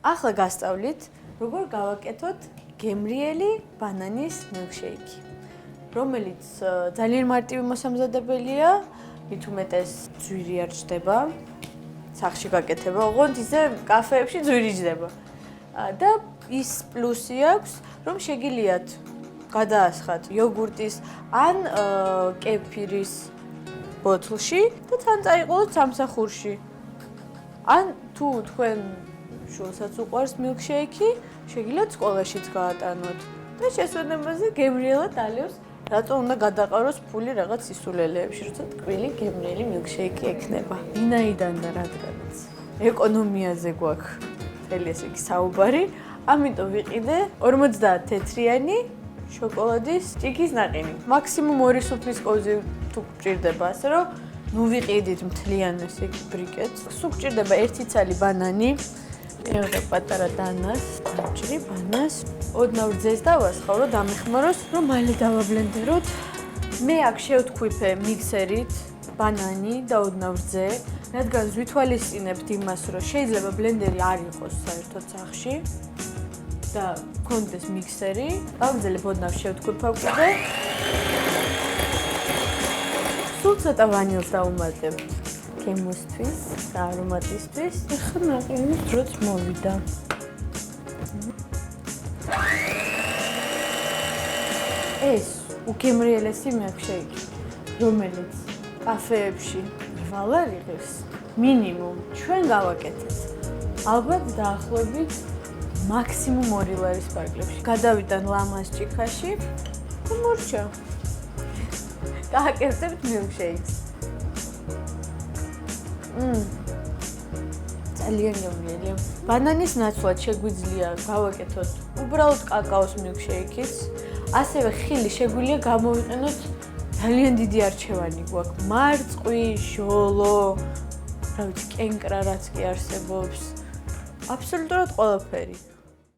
ახლა გასწავლით, როგორ გავაკეთოთ გემრიელი ბანანის მილკშეიკი, რომელიც ძალიან მარტივი მოსამზადებელია, მით უმეტეს ძვირი არ ჯდება, სახში გაკეთება, ოღონდ ისე კაფეებში ძვირი ჯდება. და ის პლუსი აქვს, რომ შეგიძლიათ გადაასხათ იოგურტის ან კეფირის ბოთლში და თან წაიყოლოთ სამსახურში. ან თუ თქვენ შულსაც უყვარს მილკშეიკი, შეგიძლიათ სკოლაშიც გაატანოთ და შესვენებაზე გემრიელად ალევს, რატო უნდა გადაყაროს ფული რაღაც სისულელეებში, როცა ტკბილი გემრიელი მილკშეიკი ექნება. ვინაიდან და რადგანაც ეკონომიაზე გვაქვს მთელი ესე იგი საუბარი, ამიტომ ვიყიდე 50 თეთრიანი შოკოლადის ჭიქის ნაყინი. მაქსიმუმ 2 სუფრის ковზი თუ გჭირდება, ასე რომ ნუ ვიყიდით მთლიან ესე იგი ბრიკეტს. სულ გჭირდება 1 ცალი ბანანი, მეორე პატარა დანას, დაჭრი ბანას, ოდნავ რძეს დავასხავ, რომ დამეხმაროს, რომ მალე დავაბლენდეროთ. მე აქ შევთქვიფე მიქსერით ბანანი და ოდნავ რძე, რადგან ვითვალისწინებთ იმას, რომ შეიძლება ბლენდერი არ იყოს საერთოდ სახში და გქონდეს მიქსერი, დავძელებ ოდნავ შევთქვიფავ კიდე. სულ ცოტა ვანილს დავუმატებ გემოსთვის და არომატისთვის. ახლა ნაყინის დროც მოვიდა. ეს უგემრიელესი მილკშეიკი, რომელიც კაფეებში ვალარ იღებს, მინიმუმ ჩვენ გავაკეთეთ. ალბათ დაახლოებით მაქსიმუმ 2 ლარის პარკლებში. გადავიდან ლამაზ ჭიქაში და მორჩა. გააკეთებთ მილკშეიკს. ძალიან გემრიელია. ბანანის ნაცვლად შეგვიძლია გავაკეთოთ უბრალოდ კაკაოს მილკშეიკიც. ასევე ხილი შეგვიძლია გამოვიყენოთ ძალიან დიდი არჩევანი გვაქვს. მარწყვი, ჟოლო, რა ვიცი, კენკრა რაც კი არსებობს. აბსოლუტურად ყველაფერი.